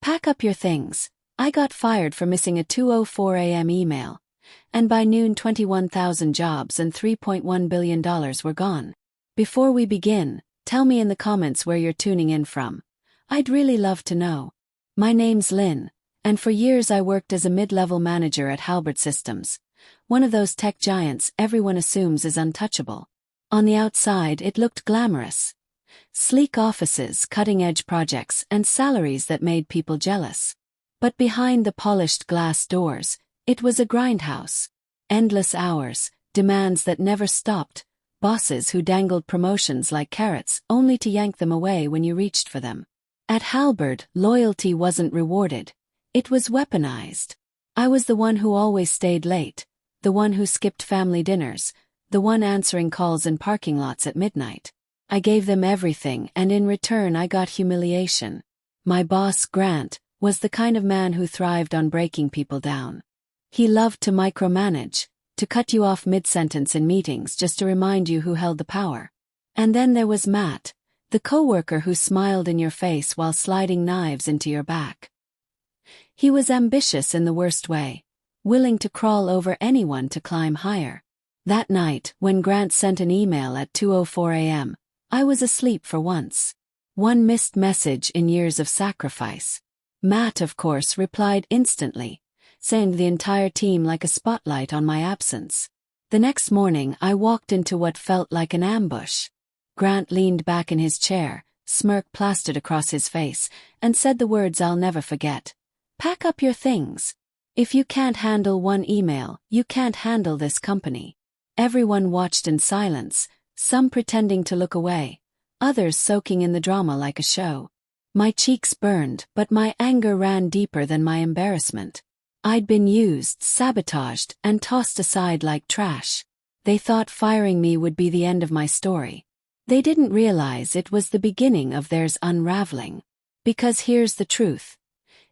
Pack up your things. I got fired for missing a 2:04 a.m. email. And by noon 21,000 jobs and $3.1 billion were gone. Before we begin, tell me in the comments where you're tuning in from. I'd really love to know. My name's Lynn, and for years I worked as a mid-level manager at Halbert Systems, one of those tech giants everyone assumes is untouchable. On the outside it looked glamorous. Sleek offices, cutting-edge projects, and salaries that made people jealous. But behind the polished glass doors, it was a grindhouse. Endless hours, demands that never stopped, bosses who dangled promotions like carrots only to yank them away when you reached for them. At Halbert, loyalty wasn't rewarded. It was weaponized. I was the one who always stayed late, the one who skipped family dinners, the one answering calls in parking lots at midnight. I gave them everything, and in return I got humiliation. My boss, Grant, was the kind of man who thrived on breaking people down. He loved to micromanage, to cut you off mid-sentence in meetings just to remind you who held the power. And then there was Matt, the coworker who smiled in your face while sliding knives into your back. He was ambitious in the worst way, willing to crawl over anyone to climb higher. That night, when Grant sent an email at 2:04 a.m., I was asleep for once. One missed message in years of sacrifice. Matt, of course, replied instantly, saying the entire team like a spotlight on my absence. The next morning I walked into what felt like an ambush. Grant leaned back in his chair, smirk plastered across his face, and said the words I'll never forget. Pack up your things. If you can't handle one email, you can't handle this company. Everyone watched in silence, some pretending to look away, others soaking in the drama like a show. My cheeks burned, but my anger ran deeper than my embarrassment. I'd been used, sabotaged, and tossed aside like trash. They thought firing me would be the end of my story. They didn't realize it was the beginning of theirs unraveling. Because here's the truth.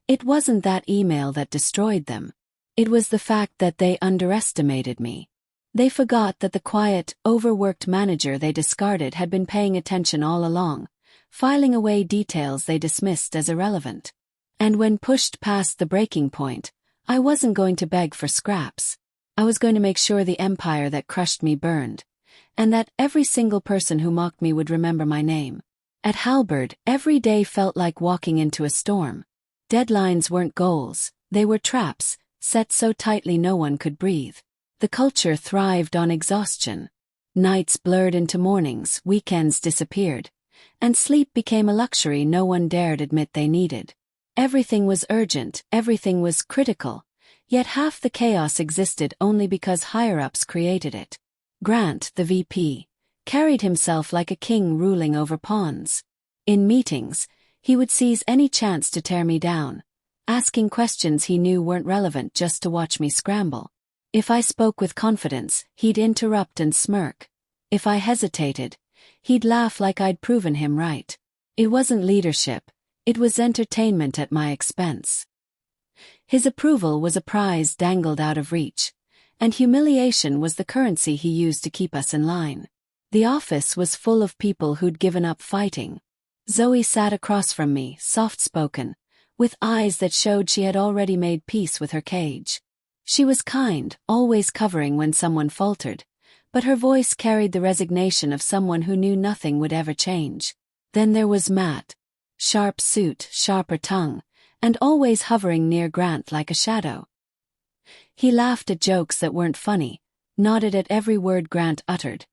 It wasn't that email that destroyed them. It was the fact that they underestimated me. They forgot that the quiet, overworked manager they discarded had been paying attention all along, filing away details they dismissed as irrelevant. And when pushed past the breaking point, I wasn't going to beg for scraps. I was going to make sure the empire that crushed me burned, and that every single person who mocked me would remember my name. At Halbert, every day felt like walking into a storm. Deadlines weren't goals, they were traps, set so tightly no one could breathe. The culture thrived on exhaustion. Nights blurred into mornings, weekends disappeared, and sleep became a luxury no one dared admit they needed. Everything was urgent, everything was critical, yet half the chaos existed only because higher-ups created it. Grant, the VP, carried himself like a king ruling over pawns. In meetings, he would seize any chance to tear me down, asking questions he knew weren't relevant just to watch me scramble. If I spoke with confidence, he'd interrupt and smirk. If I hesitated, he'd laugh like I'd proven him right. It wasn't leadership. It was entertainment at my expense. His approval was a prize dangled out of reach, and humiliation was the currency he used to keep us in line. The office was full of people who'd given up fighting. Zoe sat across from me, soft-spoken, with eyes that showed she had already made peace with her cage. She was kind, always covering when someone faltered, but her voice carried the resignation of someone who knew nothing would ever change. Then there was Matt. Sharp suit, sharper tongue, and always hovering near Grant like a shadow. He laughed at jokes that weren't funny, nodded at every word Grant uttered,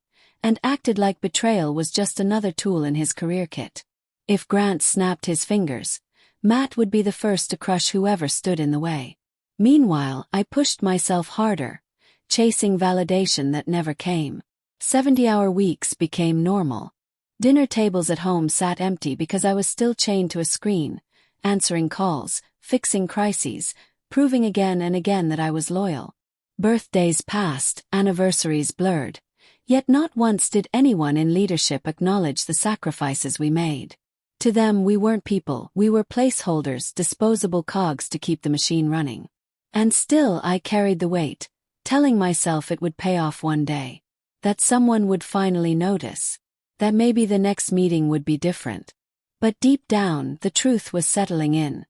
and acted like betrayal was just another tool in his career kit. If Grant snapped his fingers, Matt would be the first to crush whoever stood in the way. Meanwhile, I pushed myself harder, chasing validation that never came. 70-hour weeks became normal. Dinner tables at home sat empty because I was still chained to a screen, answering calls, fixing crises, proving again and again that I was loyal. Birthdays passed, anniversaries blurred, yet not once did anyone in leadership acknowledge the sacrifices we made. To them, we weren't people, we were placeholders, disposable cogs to keep the machine running. And still I carried the weight, telling myself it would pay off one day. That someone would finally notice. That maybe the next meeting would be different. But deep down, the truth was settling in.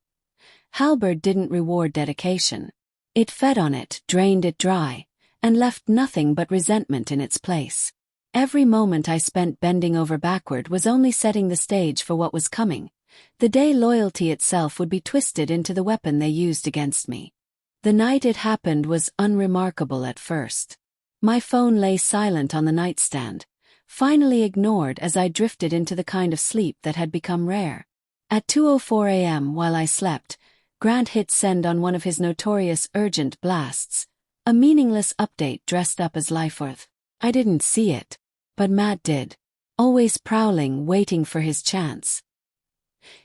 halberd didn't reward dedication. It fed on it, drained it dry, and left nothing but resentment in its place. Every moment I spent bending over backward was only setting the stage for what was coming, the day loyalty itself would be twisted into the weapon they used against me. The night it happened was unremarkable at first. My phone lay silent on the nightstand, finally ignored as I drifted into the kind of sleep that had become rare. At 2:04 a.m. while I slept, Grant hit send on one of his notorious urgent blasts, a meaningless update dressed up as life-worth. I didn't see it, but Matt did, always prowling, waiting for his chance.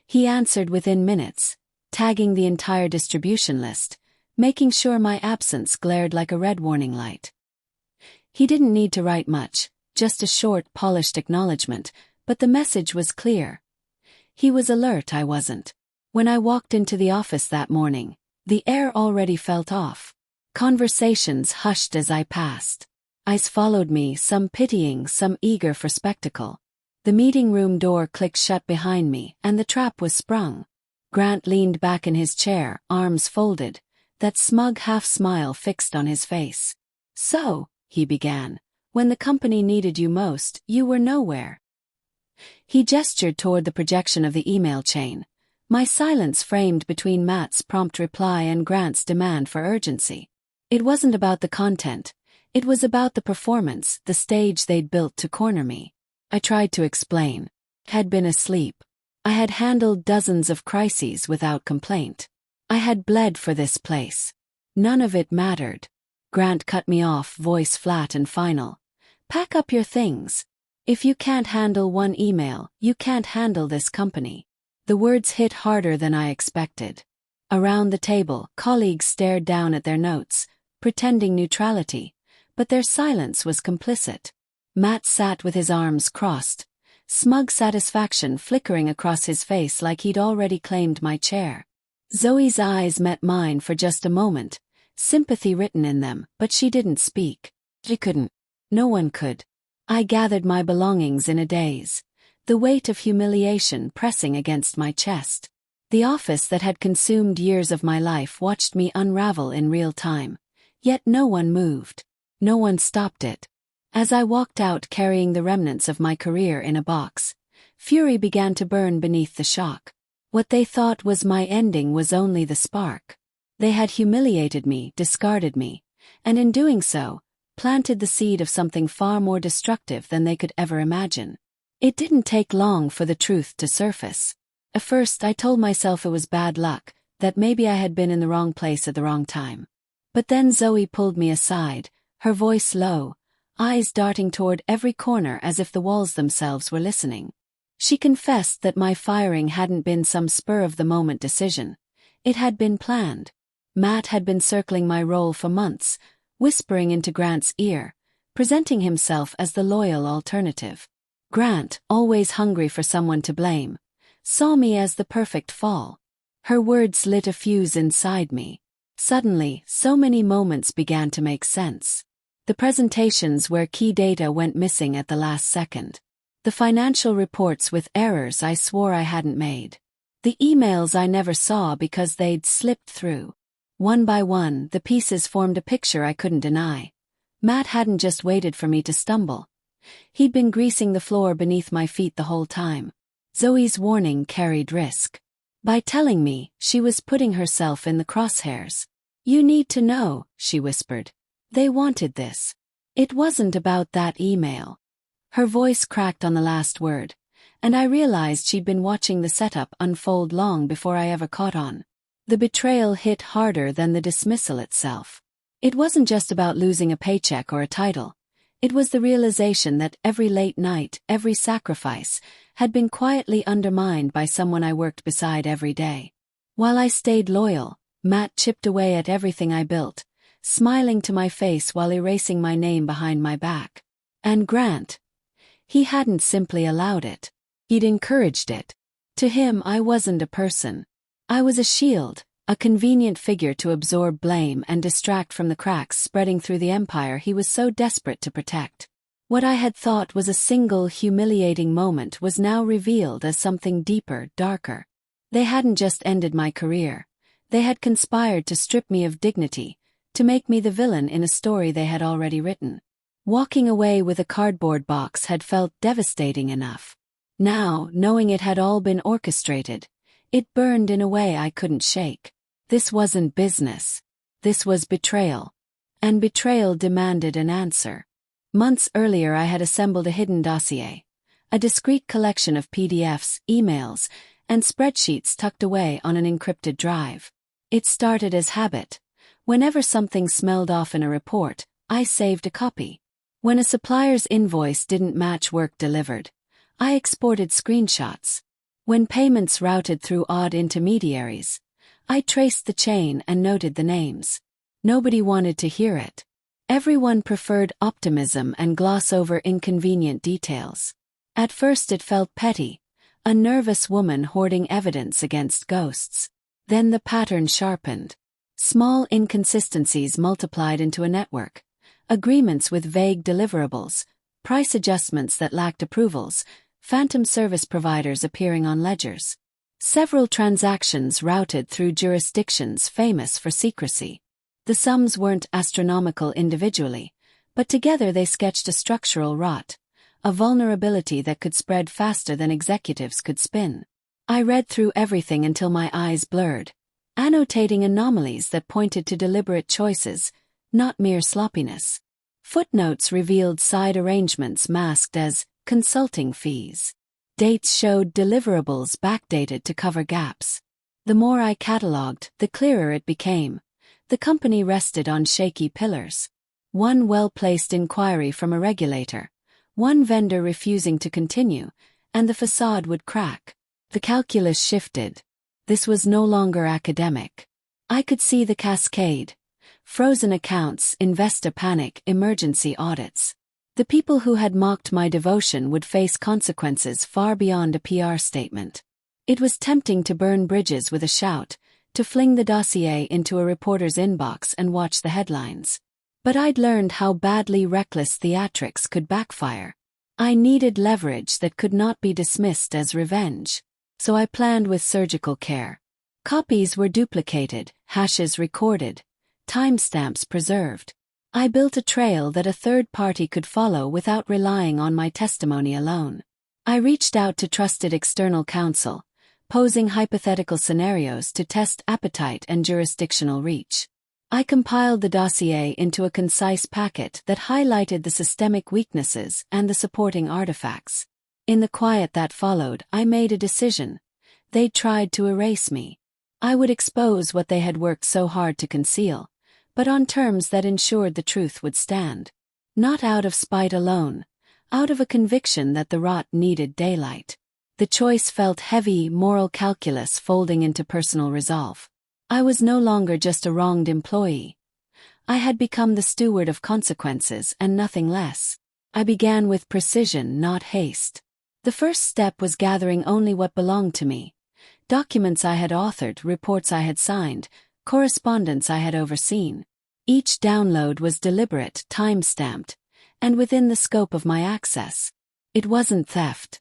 He answered within minutes, tagging the entire distribution list, making sure my absence glared like a red warning light. He didn't need to write much, just a short, polished acknowledgement, but the message was clear. He was alert, I wasn't. When I walked into the office that morning, the air already felt off. Conversations hushed as I passed. Eyes followed me, some pitying, some eager for spectacle. The meeting room door clicked shut behind me, and the trap was sprung. Grant leaned back in his chair, arms folded, that smug half-smile fixed on his face. "So," he began, "when the company needed you most, you were nowhere." He gestured toward the projection of the email chain, my silence framed between Matt's prompt reply and Grant's demand for urgency. It wasn't about the content, it was about the performance, the stage they'd built to corner me. I tried to explain. Had been asleep. I had handled dozens of crises without complaint. I had bled for this place. None of it mattered. Grant cut me off, voice flat and final. "Pack up your things. If you can't handle one email, you can't handle this company." The words hit harder than I expected. Around the table, colleagues stared down at their notes, pretending neutrality, but their silence was complicit. Matt sat with his arms crossed, smug satisfaction flickering across his face like he'd already claimed my chair. Zoe's eyes met mine for just a moment, sympathy written in them, but she didn't speak. She couldn't. No one could. I gathered my belongings in a daze, the weight of humiliation pressing against my chest. The office that had consumed years of my life watched me unravel in real time, yet no one moved. No one stopped it. As I walked out carrying the remnants of my career in a box, fury began to burn beneath the shock. What they thought was my ending was only the spark. They had humiliated me, discarded me, and in doing so, planted the seed of something far more destructive than they could ever imagine. It didn't take long for the truth to surface. At first I told myself it was bad luck, that maybe I had been in the wrong place at the wrong time. But then Zoe pulled me aside, her voice low, eyes darting toward every corner as if the walls themselves were listening. She confessed that my firing hadn't been some spur-of-the-moment decision. It had been planned. Matt had been circling my role for months, whispering into Grant's ear, presenting himself as the loyal alternative. Grant, always hungry for someone to blame, saw me as the perfect fall. Her words lit a fuse inside me. Suddenly, so many moments began to make sense. The presentations where key data went missing at the last second. The financial reports with errors I swore I hadn't made. The emails I never saw because they'd slipped through. One by one, the pieces formed a picture I couldn't deny. Matt hadn't just waited for me to stumble. He'd been greasing the floor beneath my feet the whole time. Zoe's warning carried risk. By telling me, she was putting herself in the crosshairs. "You need to know," she whispered. "They wanted this. It wasn't about that email." Her voice cracked on the last word, and I realized she'd been watching the setup unfold long before I ever caught on. The betrayal hit harder than the dismissal itself. It wasn't just about losing a paycheck or a title. It was the realization that every late night, every sacrifice, had been quietly undermined by someone I worked beside every day. While I stayed loyal, Matt chipped away at everything I built, smiling to my face while erasing my name behind my back. And Grant, he hadn't simply allowed it. He'd encouraged it. To him, I wasn't a person. I was a shield, a convenient figure to absorb blame and distract from the cracks spreading through the empire he was so desperate to protect. What I had thought was a single humiliating moment was now revealed as something deeper, darker. They hadn't just ended my career. They had conspired to strip me of dignity, to make me the villain in a story they had already written. Walking away with a cardboard box had felt devastating enough. Now, knowing it had all been orchestrated, it burned in a way I couldn't shake. This wasn't business. This was betrayal. And betrayal demanded an answer. Months earlier I had assembled a hidden dossier, a discreet collection of PDFs, emails, and spreadsheets tucked away on an encrypted drive. It started as habit. Whenever something smelled off in a report, I saved a copy. When a supplier's invoice didn't match work delivered, I exported screenshots. When payments routed through odd intermediaries, I traced the chain and noted the names. Nobody wanted to hear it. Everyone preferred optimism and gloss over inconvenient details. At first it felt petty, a nervous woman hoarding evidence against ghosts. Then the pattern sharpened. Small inconsistencies multiplied into a network. Agreements with vague deliverables, price adjustments that lacked approvals, phantom service providers appearing on ledgers. Several transactions routed through jurisdictions famous for secrecy. The sums weren't astronomical individually, but together they sketched a structural rot, a vulnerability that could spread faster than executives could spin. I read through everything until my eyes blurred, annotating anomalies that pointed to deliberate choices, not mere sloppiness. Footnotes revealed side arrangements masked as consulting fees. Dates showed deliverables backdated to cover gaps. The more I catalogued, the clearer it became. The company rested on shaky pillars. One well-placed inquiry from a regulator, one vendor refusing to continue, and the facade would crack. The calculus shifted. This was no longer academic. I could see the cascade. Frozen accounts, investor panic, emergency audits. The people who had mocked my devotion would face consequences far beyond a PR statement. It was tempting to burn bridges with a shout, to fling the dossier into a reporter's inbox and watch the headlines. But I'd learned how badly reckless theatrics could backfire. I needed leverage that could not be dismissed as revenge. So I planned with surgical care. Copies were duplicated, hashes recorded, timestamps preserved. I built a trail that a third party could follow without relying on my testimony alone. I reached out to trusted external counsel, posing hypothetical scenarios to test appetite and jurisdictional reach. I compiled the dossier into a concise packet that highlighted the systemic weaknesses and the supporting artifacts. In the quiet that followed, I made a decision. They tried to erase me. I would expose what they had worked so hard to conceal, but on terms that ensured the truth would stand. Not out of spite alone, out of a conviction that the rot needed daylight. The choice felt heavy, moral calculus folding into personal resolve. I was no longer just a wronged employee. I had become the steward of consequences and nothing less. I began with precision, not haste. The first step was gathering only what belonged to me. Documents I had authored, reports I had signed, correspondence I had overseen. Each download was deliberate, time-stamped, and within the scope of my access. It wasn't theft.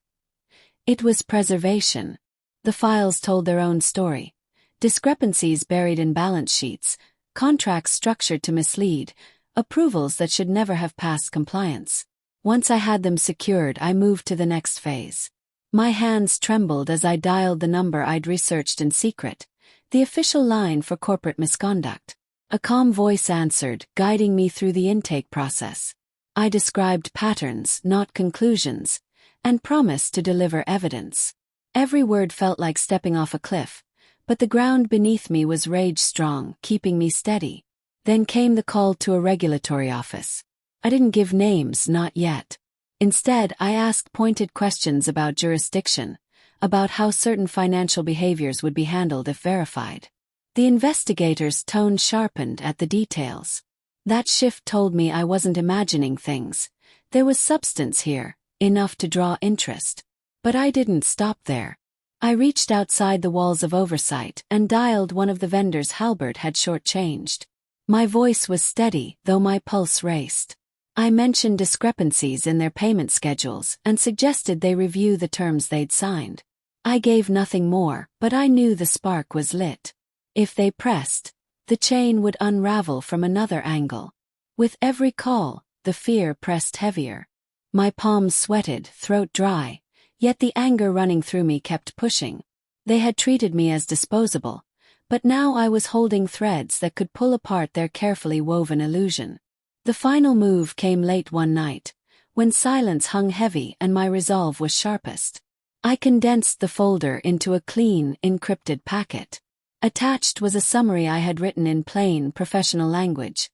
It was preservation. The files told their own story. Discrepancies buried in balance sheets, contracts structured to mislead, approvals that should never have passed compliance. Once I had them secured, I moved to the next phase. My hands trembled as I dialed the number I'd researched in secret, the official line for corporate misconduct. A calm voice answered, guiding me through the intake process. I described patterns, not conclusions, and promised to deliver evidence. Every word felt like stepping off a cliff, but the ground beneath me was rage-strong, keeping me steady. Then came the call to a regulatory office. I didn't give names, not yet. Instead, I asked pointed questions about jurisdiction, about how certain financial behaviors would be handled if verified. The investigator's tone sharpened at the details. That shift told me I wasn't imagining things. There was substance here, enough to draw interest. But I didn't stop there. I reached outside the walls of oversight and dialed one of the vendors Halbert had shortchanged. My voice was steady, though my pulse raced. I mentioned discrepancies in their payment schedules and suggested they review the terms they'd signed. I gave nothing more, but I knew the spark was lit. If they pressed, the chain would unravel from another angle. With every call, the fear pressed heavier. My palms sweated, throat dry, yet the anger running through me kept pushing. They had treated me as disposable, but now I was holding threads that could pull apart their carefully woven illusion. The final move came late one night, when silence hung heavy and my resolve was sharpest. I condensed the folder into a clean, encrypted packet. Attached was a summary I had written in plain, professional language.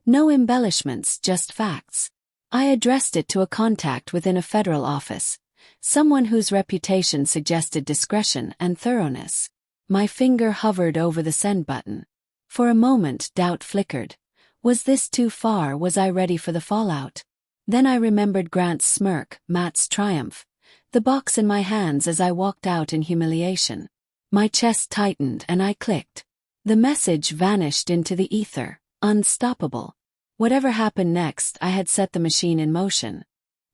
No embellishments, just facts. I addressed it to a contact within a federal office, someone whose reputation suggested discretion and thoroughness. My finger hovered over the send button. For a moment, doubt flickered. Was this too far? Was I ready for the fallout? Then I remembered Grant's smirk, Matt's triumph, the box in my hands as I walked out in humiliation. My chest tightened and I clicked. The message vanished into the ether, unstoppable. Whatever happened next, I had set the machine in motion.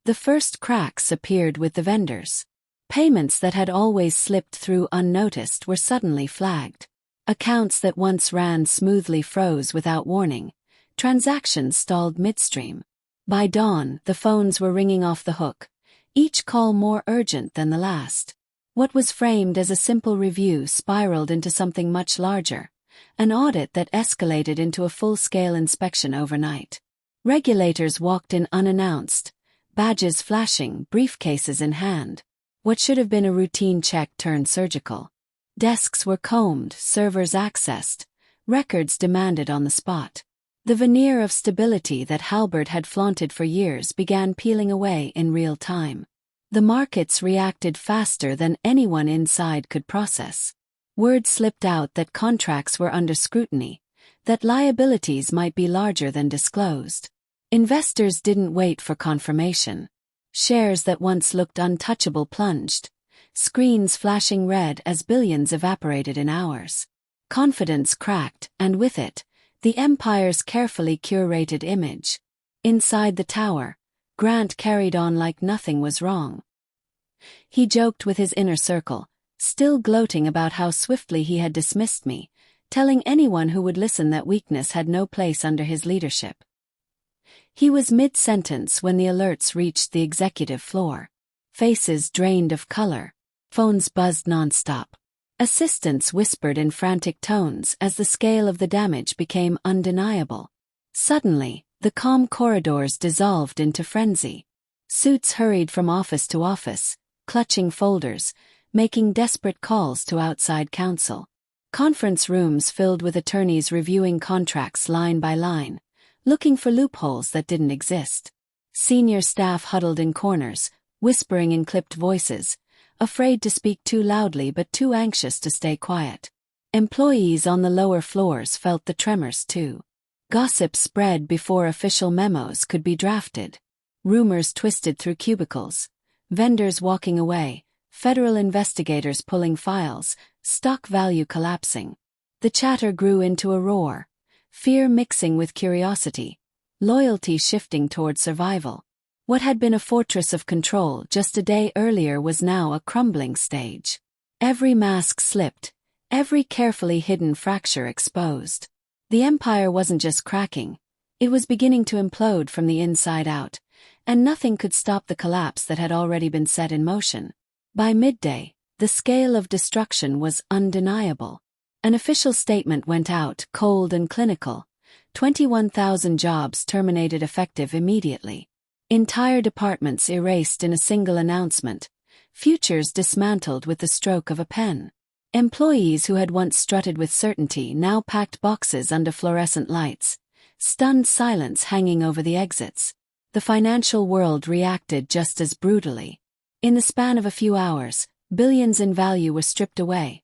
The first cracks appeared with the vendors. Payments that had always slipped through unnoticed were suddenly flagged. Accounts that once ran smoothly froze without warning. Transactions stalled midstream. By dawn, the phones were ringing off the hook, each call more urgent than the last. What was framed as a simple review spiraled into something much larger, an audit that escalated into a full-scale inspection overnight. Regulators walked in unannounced, badges flashing, briefcases in hand. What should have been a routine check turned surgical. Desks were combed, servers accessed, records demanded on the spot. The veneer of stability that Halbert had flaunted for years began peeling away in real time. The markets reacted faster than anyone inside could process. Word slipped out that contracts were under scrutiny, that liabilities might be larger than disclosed. Investors didn't wait for confirmation. Shares that once looked untouchable plunged, screens flashing red as billions evaporated in hours. Confidence cracked, and with it, the empire's carefully curated image. Inside the tower, Grant carried on like nothing was wrong. He joked with his inner circle, still gloating about how swiftly he had dismissed me, telling anyone who would listen that weakness had no place under his leadership. He was mid-sentence when the alerts reached the executive floor. Faces drained of color. Phones buzzed non-stop. Assistants whispered in frantic tones as the scale of the damage became undeniable. Suddenly, the calm corridors dissolved into frenzy. Suits hurried from office to office, clutching folders, making desperate calls to outside counsel. Conference rooms filled with attorneys reviewing contracts line by line, looking for loopholes that didn't exist. Senior staff huddled in corners, whispering in clipped voices, afraid to speak too loudly but too anxious to stay quiet. Employees on the lower floors felt the tremors too. Gossip spread before official memos could be drafted. Rumors twisted through cubicles. Vendors walking away, federal investigators pulling files, stock value collapsing. The chatter grew into a roar, fear mixing with curiosity, loyalty shifting toward survival. What had been a fortress of control just a day earlier was now a crumbling stage. Every mask slipped, every carefully hidden fracture exposed. The empire wasn't just cracking, it was beginning to implode from the inside out, and nothing could stop the collapse that had already been set in motion. By midday, the scale of destruction was undeniable. An official statement went out, cold and clinical. 21,000 jobs terminated effective immediately. Entire departments erased in a single announcement. Futures dismantled with the stroke of a pen. Employees who had once strutted with certainty now packed boxes under fluorescent lights. Stunned silence hanging over the exits. The financial world reacted just as brutally. In the span of a few hours, billions in value were stripped away,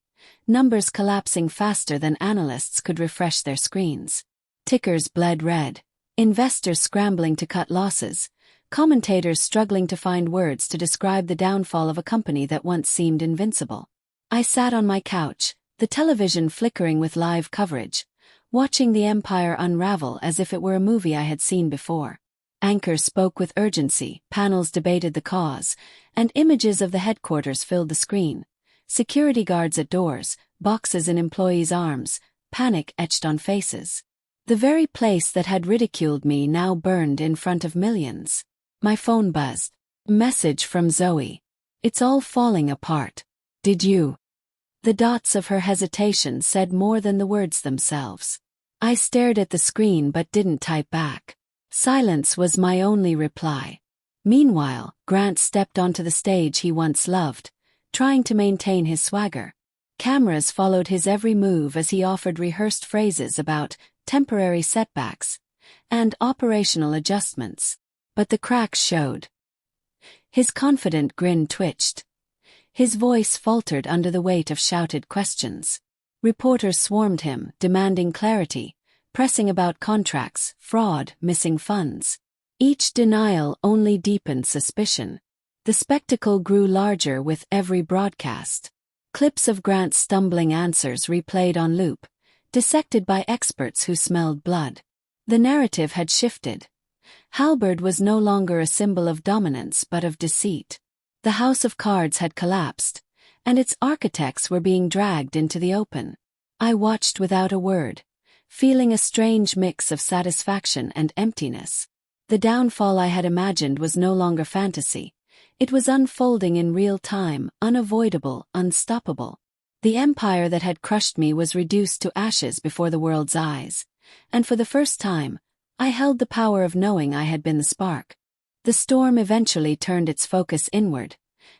numbers collapsing faster than analysts could refresh their screens. Tickers bled red, investors scrambling to cut losses, commentators struggling to find words to describe the downfall of a company that once seemed invincible. I sat on my couch, the television flickering with live coverage, watching the empire unravel as if it were a movie I had seen before. Anchors spoke with urgency, panels debated the cause, and images of the headquarters filled the screen. Security guards at doors, boxes in employees' arms, panic etched on faces. The very place that had ridiculed me now burned in front of millions. My phone buzzed. Message from Zoe. It's all falling apart. Did you? The dots of her hesitation said more than the words themselves. I stared at the screen but didn't type back. Silence was my only reply. Meanwhile, Grant stepped onto the stage he once loved, trying to maintain his swagger. Cameras followed his every move as he offered rehearsed phrases about temporary setbacks and operational adjustments. But the cracks showed. His confident grin twitched. His voice faltered under the weight of shouted questions. Reporters swarmed him, demanding clarity, pressing about contracts, fraud, missing funds. Each denial only deepened suspicion. The spectacle grew larger with every broadcast. Clips of Grant's stumbling answers replayed on loop, dissected by experts who smelled blood. The narrative had shifted. Halberd was no longer a symbol of dominance but of deceit. The house of cards had collapsed, and its architects were being dragged into the open. I watched without a word, feeling a strange mix of satisfaction and emptiness. The downfall I had imagined was no longer fantasy. It was unfolding in real time, unavoidable, unstoppable. The empire that had crushed me was reduced to ashes before the world's eyes, and for the first time, I held the power of knowing I had been the spark. The storm eventually turned its focus inward,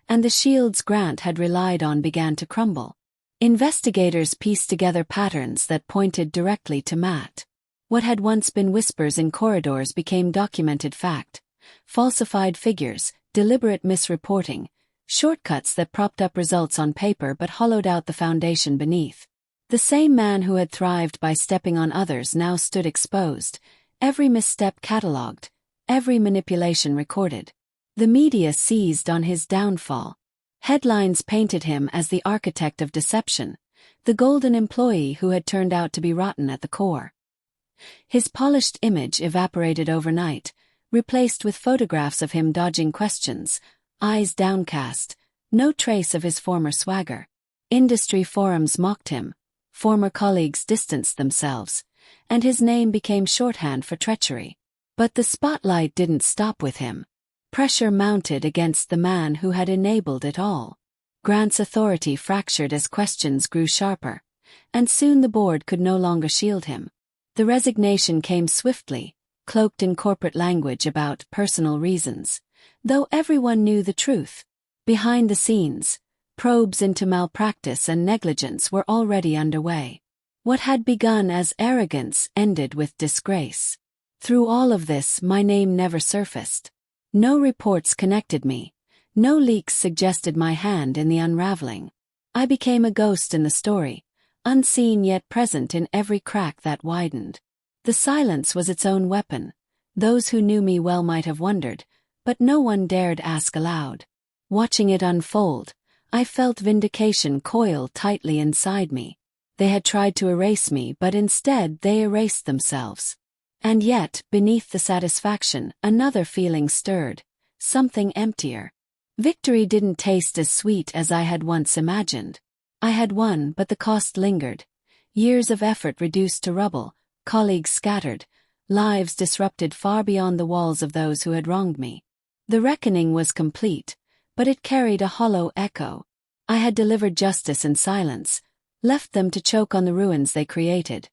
and the shields Grant had relied on began to crumble. Investigators pieced together patterns that pointed directly to Matt. What had once been whispers in corridors became documented fact. Falsified figures, deliberate misreporting, shortcuts that propped up results on paper but hollowed out the foundation beneath. The same man who had thrived by stepping on others now stood exposed, every misstep catalogued, every manipulation recorded. The media seized on his downfall. Headlines painted him as the architect of deception, the golden employee who had turned out to be rotten at the core. His polished image evaporated overnight, replaced with photographs of him dodging questions, eyes downcast, no trace of his former swagger. Industry forums mocked him, former colleagues distanced themselves, and his name became shorthand for treachery. But the spotlight didn't stop with him. Pressure mounted against the man who had enabled it all. Grant's authority fractured as questions grew sharper, and soon the board could no longer shield him. The resignation came swiftly, cloaked in corporate language about personal reasons, though everyone knew the truth. Behind the scenes, probes into malpractice and negligence were already underway. What had begun as arrogance ended with disgrace. Through all of this, my name never surfaced. No reports connected me, no leaks suggested my hand in the unraveling. I became a ghost in the story, unseen yet present in every crack that widened. The silence was its own weapon. Those who knew me well might have wondered, but no one dared ask aloud. Watching it unfold, I felt vindication coil tightly inside me. They had tried to erase me, but instead they erased themselves. And yet, beneath the satisfaction, another feeling stirred, something emptier. Victory didn't taste as sweet as I had once imagined. I had won, but the cost lingered. Years of effort reduced to rubble, colleagues scattered, lives disrupted far beyond the walls of those who had wronged me. The reckoning was complete, but it carried a hollow echo. I had delivered justice in silence, left them to choke on the ruins they created.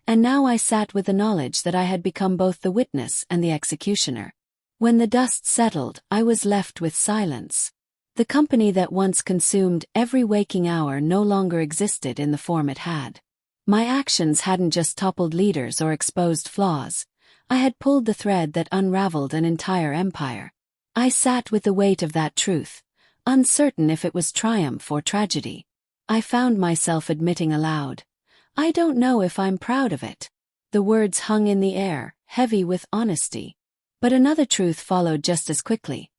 And now I sat with the knowledge that I had become both the witness and the executioner. When the dust settled, I was left with silence. The company that once consumed every waking hour no longer existed in the form it had. My actions hadn't just toppled leaders or exposed flaws. I had pulled the thread that unraveled an entire empire. I sat with the weight of that truth, uncertain if it was triumph or tragedy. I found myself admitting aloud, I don't know if I'm proud of it. The words hung in the air, heavy with honesty. But another truth followed just as quickly.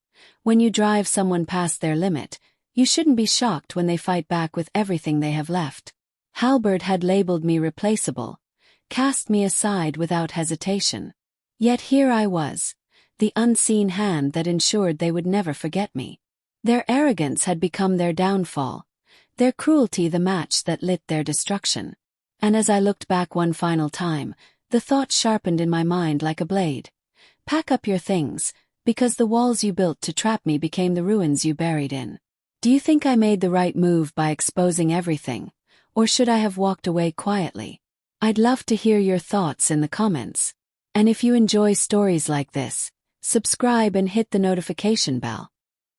When you drive someone past their limit, you shouldn't be shocked when they fight back with everything they have left. Halberd had labeled me replaceable, cast me aside without hesitation. Yet here I was, the unseen hand that ensured they would never forget me. Their arrogance had become their downfall, their cruelty the match that lit their destruction. And as I looked back one final time, the thought sharpened in my mind like a blade. Pack up your things, because the walls you built to trap me became the ruins you buried in. Do you think I made the right move by exposing everything, or should I have walked away quietly? I'd love to hear your thoughts in the comments. And if you enjoy stories like this, subscribe and hit the notification bell.